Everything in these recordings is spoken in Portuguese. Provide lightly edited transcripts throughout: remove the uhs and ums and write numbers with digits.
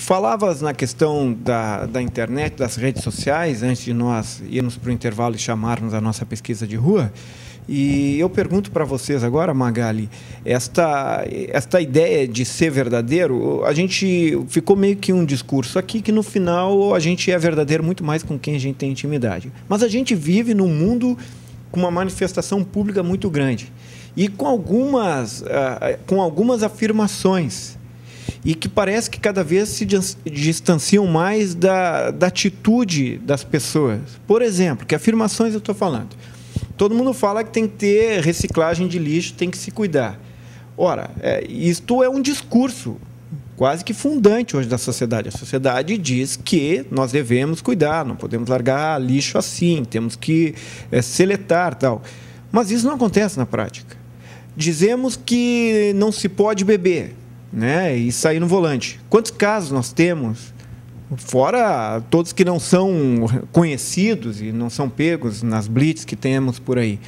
falavas na questão da internet, das redes sociais, antes de nós irmos para o intervalo e chamarmos a nossa pesquisa de rua. E eu pergunto para vocês agora, Magali, esta ideia de ser verdadeiro, a gente ficou meio que um discurso aqui que no final a gente é verdadeiro muito mais com quem a gente tem intimidade. Mas a gente vive num mundo com uma manifestação pública muito grande e com algumas afirmações e que parece que cada vez se distanciam mais da atitude das pessoas. Por exemplo, que afirmações eu estou falando? Todo mundo fala que tem que ter reciclagem de lixo, tem que se cuidar. Ora, isto é um discurso quase que fundante hoje da sociedade. A sociedade diz que nós devemos cuidar, não podemos largar lixo assim, temos que seletar, tal. Mas isso não acontece na prática. Dizemos que não se pode beber, né, e sair no volante. Quantos casos nós temos? Fora todos que não são conhecidos e não são pegos nas blitz que temos por aí.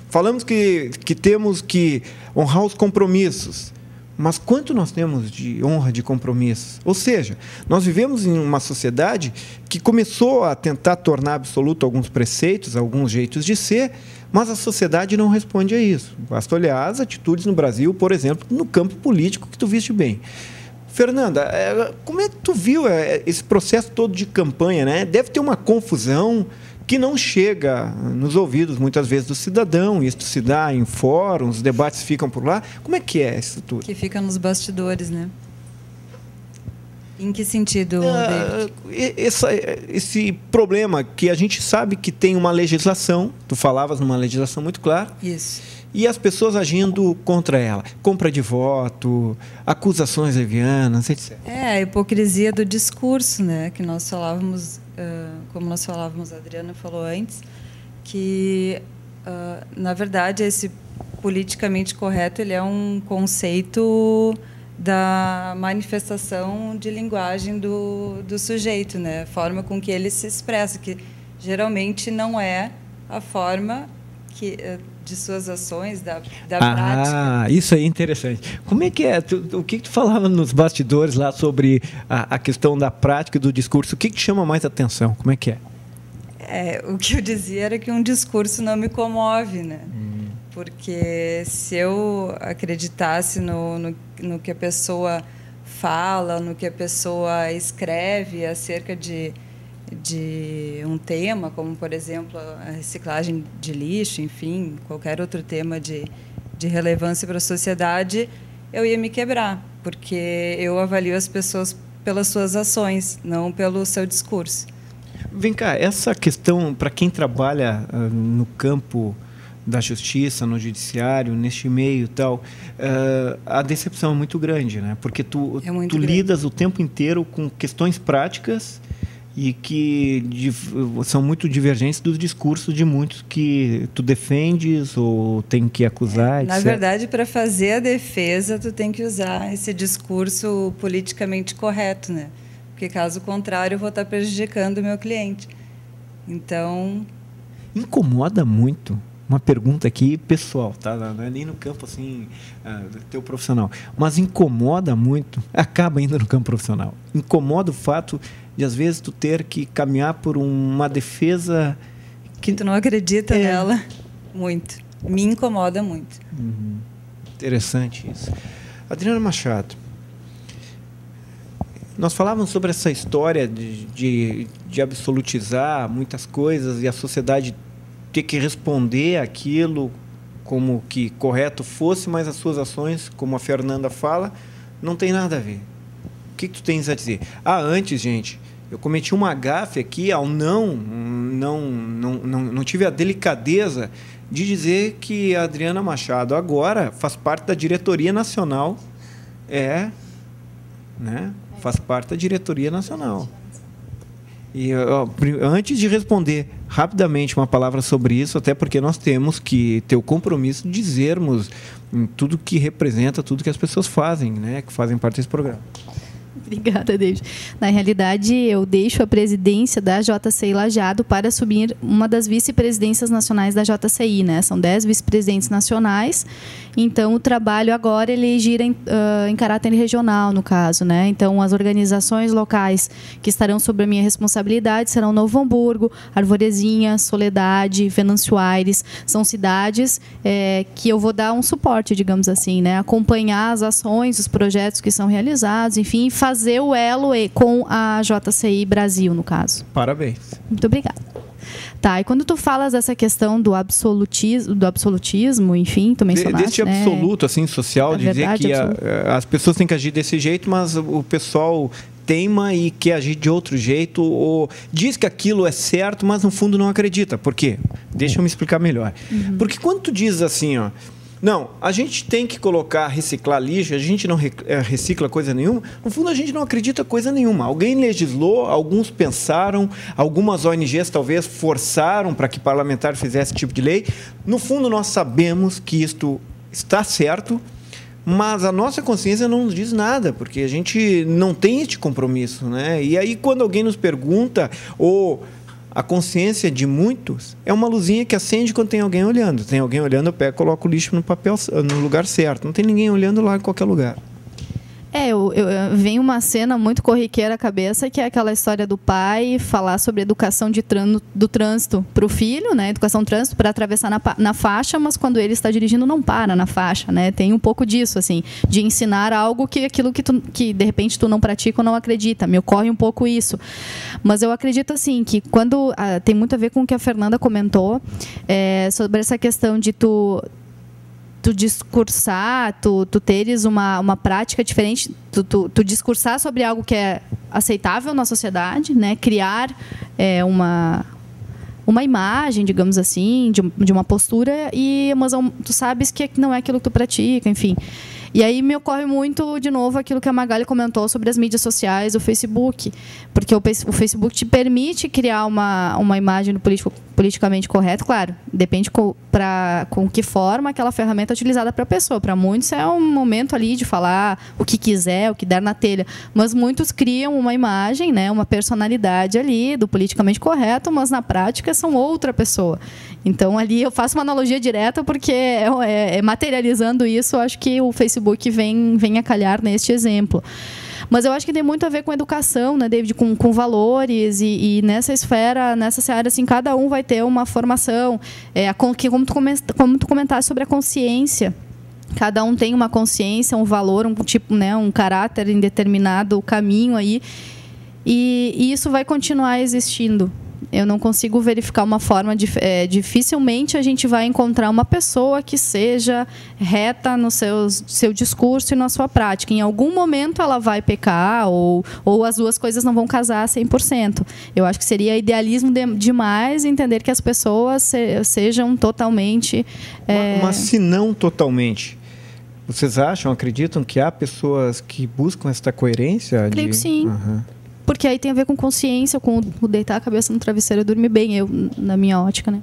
Falamos que temos que honrar os compromissos, mas quanto nós temos de honra de compromissos? Ou seja, nós vivemos em uma sociedade que começou a tentar tornar absoluto alguns preceitos, alguns jeitos de ser, mas a sociedade não responde a isso. Basta olhar as atitudes no Brasil, por exemplo, no campo político, que tu viste bem. Fernanda, como é que tu viu esse processo todo de campanha, né? Deve ter uma confusão que não chega nos ouvidos, muitas vezes, do cidadão. Isso se dá em fóruns, os debates ficam por lá. Como é que é isso tudo? Que fica nos bastidores, né? Em que sentido, David? Esse problema que a gente sabe que tem uma legislação, tu falavas numa legislação muito clara. Isso. E as pessoas agindo contra ela. Compra de voto, acusações levianas, etc. A hipocrisia do discurso, né? Que nós falávamos, como nós falávamos, a Adriana falou antes, que, na verdade, esse politicamente correto ele é um conceito da manifestação de linguagem do sujeito, né? A forma com que ele se expressa, que geralmente não é a forma de suas ações, da prática. Isso aí é interessante. Como é que é? O que tu falava nos bastidores lá sobre a questão da prática e do discurso? O que te chama mais atenção? Como é que é? O que eu dizia era que um discurso não me comove, né? Porque se eu acreditasse no que a pessoa fala, no que a pessoa escreve acerca de um tema, como, por exemplo, a reciclagem de lixo, enfim, qualquer outro tema de relevância para a sociedade, eu ia me quebrar, porque eu avalio as pessoas pelas suas ações, não pelo seu discurso. Vem cá, essa questão, para quem trabalha no campo da justiça, no judiciário, neste meio e tal, a decepção é muito grande, né? Porque tu lidas o tempo inteiro com questões práticas e que são muito divergentes dos discursos de muitos que tu defendes ou tem que acusar, etc. Na verdade, para fazer a defesa, tu tem que usar esse discurso politicamente correto, né? Porque, caso contrário, eu vou estar prejudicando o meu cliente. Então... Incomoda muito. Uma pergunta aqui pessoal, tá? Não é nem no campo assim, teu profissional. Mas incomoda muito, acaba indo no campo profissional. Incomoda o fato de, às vezes, tu ter que caminhar por uma defesa que tu não acredita nela. Muito. Me incomoda muito. Interessante isso. Adriana Machado, nós falávamos sobre essa história de absolutizar muitas coisas e a sociedade ter que responder aquilo como que correto fosse, mas as suas ações, como a Fernanda fala, não tem nada a ver. O que tu tens a dizer? Antes, gente, eu cometi uma gafe aqui ao não tive a delicadeza de dizer que a Adriana Machado agora faz parte da diretoria nacional, né? Faz parte da diretoria nacional. E antes de responder rapidamente uma palavra sobre isso, até porque nós temos que ter o compromisso de dizermos tudo que representa, tudo que as pessoas fazem, né, que fazem parte desse programa. Obrigada, David. Na realidade, eu deixo a presidência da JCI Lajeado para assumir uma das vice-presidências nacionais da JCI, né? São 10 vice-presidentes nacionais. Então, o trabalho agora ele gira em caráter regional, no caso, né? Então, as organizações locais que estarão sob a minha responsabilidade serão Novo Hamburgo, Arvorezinha, Soledade, Venâncio Aires. São cidades que eu vou dar um suporte, digamos assim, né? Acompanhar as ações, os projetos que são realizados, enfim, fazer o elo com a JCI Brasil, no caso. Parabéns. Muito obrigada. Tá, e quando tu falas dessa questão do absolutismo, enfim, tu mencionaste, desse absoluto, assim, social, dizer verdade, que as pessoas têm que agir desse jeito, mas o pessoal teima e quer agir de outro jeito, ou diz que aquilo é certo, mas no fundo não acredita. Por quê? Deixa eu me explicar melhor. Porque quando tu diz assim, ó, não, a gente tem que reciclar lixo, a gente não recicla coisa nenhuma. No fundo, a gente não acredita coisa nenhuma. Alguém legislou, alguns pensaram, algumas ONGs talvez forçaram para que parlamentar fizesse esse tipo de lei. No fundo, nós sabemos que isto está certo, mas a nossa consciência não nos diz nada, porque a gente não tem este compromisso, né? E aí, quando alguém nos pergunta, ou a consciência de muitos é uma luzinha que acende quando tem alguém olhando. Tem alguém olhando, eu pego e coloco o lixo no lugar certo. Não tem ninguém olhando lá em qualquer lugar. Vem uma cena muito corriqueira à cabeça, que é aquela história do pai falar sobre educação do trânsito para o filho, né? Educação do trânsito para atravessar na faixa, mas quando ele está dirigindo não para na faixa, né? Tem um pouco disso, assim, de ensinar algo que de repente tu não pratica ou não acredita. Me ocorre um pouco isso. Mas eu acredito, assim, que quando tem muito a ver com o que a Fernanda comentou, sobre essa questão de tu discursar, tu teres uma prática diferente, tu discursar sobre algo que é aceitável na sociedade, né? Criar uma imagem, digamos assim, de uma postura, mas tu sabes que não é aquilo que tu pratica, enfim. E aí me ocorre muito, de novo, aquilo que a Magali comentou sobre as mídias sociais, o Facebook. Porque o Facebook te permite criar uma imagem do politicamente correto, claro, depende com que forma aquela ferramenta é utilizada para a pessoa. Para muitos é um momento ali de falar o que quiser, o que der na telha. Mas muitos criam uma imagem, né, uma personalidade ali do politicamente correto, mas na prática são outra pessoa. Então, ali eu faço uma analogia direta, porque materializando isso, eu acho que o Facebook vem a calhar neste exemplo. Mas eu acho que tem muito a ver com educação, né, David, com valores, e nessa esfera, nessa seara, assim, cada um vai ter uma formação, como tu comentaste sobre a consciência. Cada um tem uma consciência, um valor, um tipo, né, um caráter em determinado caminho aí, e isso vai continuar existindo. Eu não consigo verificar uma forma dificilmente a gente vai encontrar uma pessoa que seja reta no seu discurso e na sua prática. Em algum momento ela vai pecar, ou as duas coisas não vão casar 100%. Eu acho que seria idealismo demais entender que as pessoas sejam totalmente... Mas se não totalmente, vocês acreditam que há pessoas que buscam essa coerência? Creio que sim. Uhum. Porque aí tem a ver com consciência, com o deitar a cabeça no travesseiro e dormir bem, na minha ótica, né?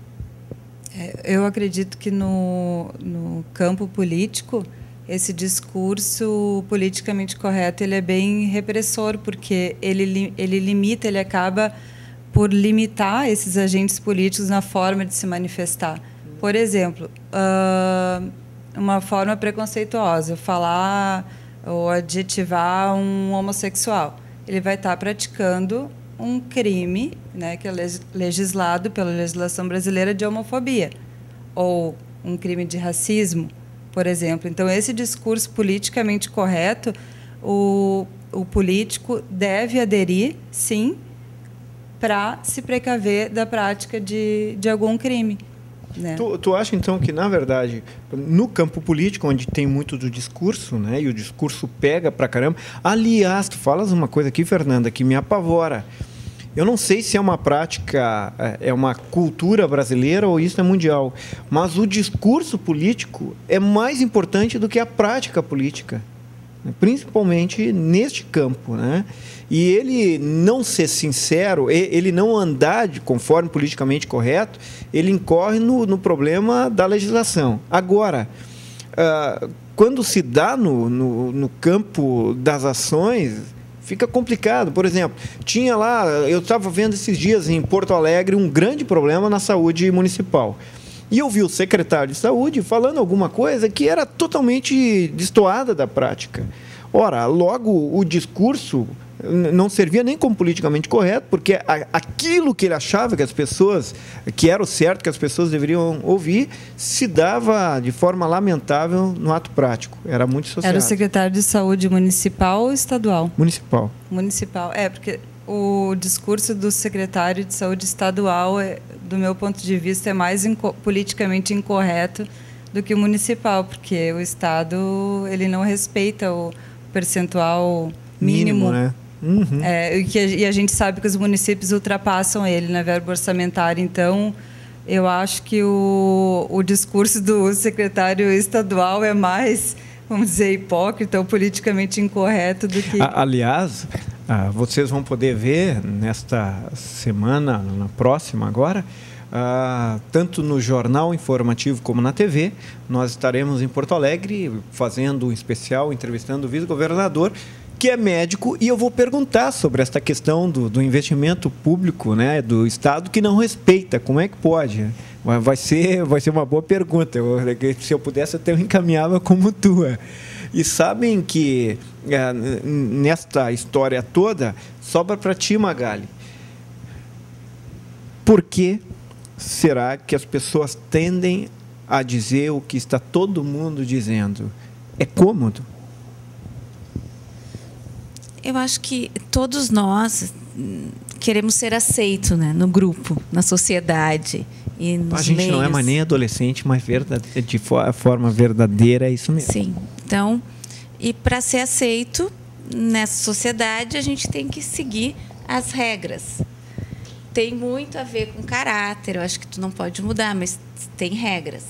Eu acredito que no campo político, esse discurso politicamente correto ele é bem repressor, porque ele limita, ele acaba por limitar esses agentes políticos na forma de se manifestar. Por exemplo, uma forma preconceituosa, falar ou adjetivar um homossexual. Ele vai estar praticando um crime, né, que é legislado pela legislação brasileira, de homofobia, ou um crime de racismo, por exemplo. Então, esse discurso politicamente correto, o político deve aderir, sim, para se precaver da prática de algum crime. Né? Tu acha, então, que, na verdade, no campo político, onde tem muito do discurso, né, e o discurso pega pra caramba... Aliás, tu falas uma coisa aqui, Fernanda, que me apavora. Eu não sei se é uma prática, é uma cultura brasileira ou isso é mundial, mas o discurso político é mais importante do que a prática política, principalmente neste campo, né? E ele não ser sincero, ele não andar conforme politicamente correto, ele incorre no problema da legislação. Agora, quando se dá no campo das ações, fica complicado. Por exemplo, tinha lá, eu estava vendo esses dias em Porto Alegre um grande problema na saúde municipal. E eu vi o secretário de saúde falando alguma coisa que era totalmente destoada da prática. Ora, logo o discurso não servia nem como politicamente correto, porque aquilo que ele achava que as pessoas, que era o certo que as pessoas deveriam ouvir, se dava de forma lamentável no ato prático. Era muito associado. Era o secretário de saúde municipal ou estadual? Municipal. Municipal. Porque o discurso do secretário de saúde estadual, do meu ponto de vista, é mais politicamente incorreto do que o municipal, porque o Estado ele não respeita o percentual mínimo, né? Uhum. E a gente sabe que os municípios ultrapassam ele na verba orçamentária. Então, eu acho que o discurso do secretário estadual é mais, vamos dizer, hipócrita ou politicamente incorreto do que... Aliás, vocês vão poder ver nesta semana, na próxima agora, tanto no jornal informativo como na TV, nós estaremos em Porto Alegre fazendo um especial, entrevistando o vice-governador, que é médico, e eu vou perguntar sobre esta questão do investimento público, né, do Estado, que não respeita. Como é que pode? Vai ser uma boa pergunta. Se eu pudesse, até eu encaminhava como tua. E sabem que, nesta história toda, sobra para ti, Magali. Por que será que as pessoas tendem a dizer o que está todo mundo dizendo? É cômodo? Eu acho que todos nós queremos ser aceitos, né, no grupo, na sociedade e nos A gente meios. Não é mais nem adolescente, mas de forma verdadeira, é isso mesmo. Sim. Então, e para ser aceito nessa sociedade, a gente tem que seguir as regras. Tem muito a ver com caráter, eu acho que tu não pode mudar, mas tem regras.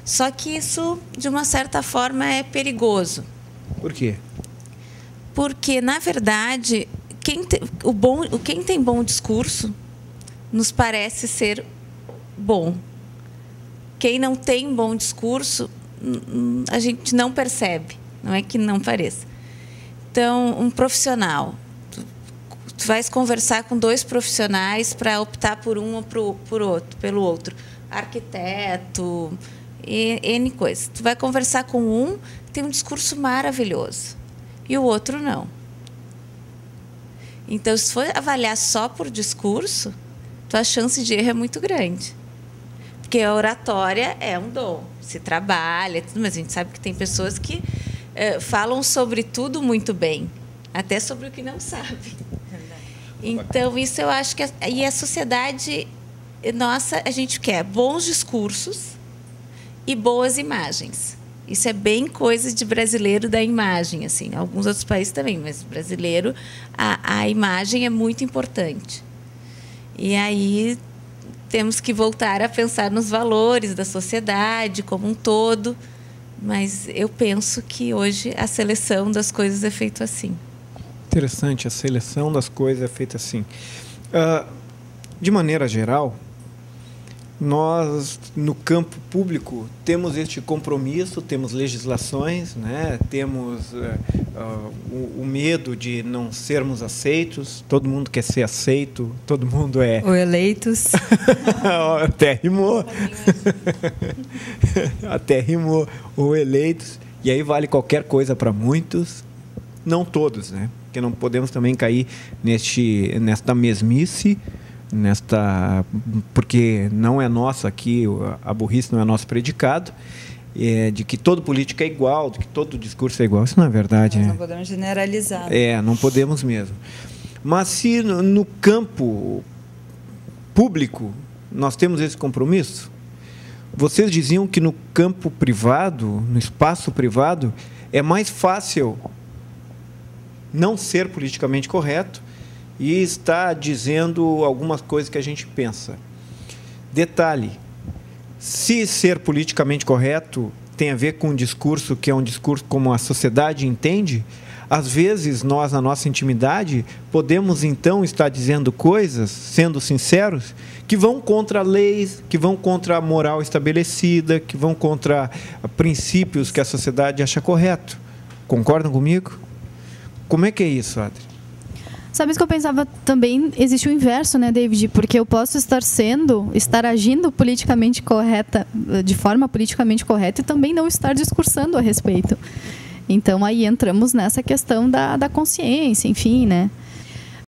Só que isso, de uma certa forma, é perigoso. Por quê? Porque, na verdade, quem tem bom discurso nos parece ser bom. Quem não tem bom discurso, a gente não percebe. Não é que não pareça. Então, um profissional. Tu vais conversar com dois profissionais para optar por um ou pelo outro. Arquiteto, N coisas. Tu vai conversar com um, tem um discurso maravilhoso. E o outro não. Então, se for avaliar só por discurso, tua chance de erro é muito grande. Porque a oratória é um dom, se trabalha, mas a gente sabe que tem pessoas que falam sobre tudo muito bem, até sobre o que não sabem. Então, isso eu acho que... E a sociedade nossa, a gente quer bons discursos e boas imagens. Isso é bem coisa de brasileiro da imagem, assim. Alguns outros países também, mas brasileiro, a imagem é muito importante. E aí temos que voltar a pensar nos valores da sociedade como um todo, mas eu penso que hoje a seleção das coisas é feita assim. Interessante, a seleção das coisas é feita assim. De maneira geral, nós, no campo público, temos este compromisso, temos legislações, né? Temos o medo de não sermos aceitos, todo mundo quer ser aceito, todo mundo é... Ou eleitos. Até rimou. Até rimou. Ou eleitos. E aí vale qualquer coisa para muitos, não todos, né? Porque não podemos também cair nesta mesmice, porque não é nossa aqui, a burrice não é nosso predicado, de que todo político é igual, de que todo discurso é igual. Isso não é verdade. Nós não podemos generalizar. Não podemos mesmo. Mas se no campo público nós temos esse compromisso, vocês diziam que no campo privado, no espaço privado, é mais fácil não ser politicamente correto e está dizendo algumas coisas que a gente pensa. Detalhe, se ser politicamente correto tem a ver com um discurso que é um discurso como a sociedade entende, às vezes nós, na nossa intimidade, podemos então estar dizendo coisas, sendo sinceros, que vão contra leis, que vão contra a moral estabelecida, que vão contra princípios que a sociedade acha correto. Concordam comigo? Como é que é isso, Adri? Sabe o que eu pensava também? Existe o inverso, né, David? Porque eu posso estar agindo politicamente correta, de forma politicamente correta, e também não estar discursando a respeito. Então, aí entramos nessa questão da consciência, enfim, né?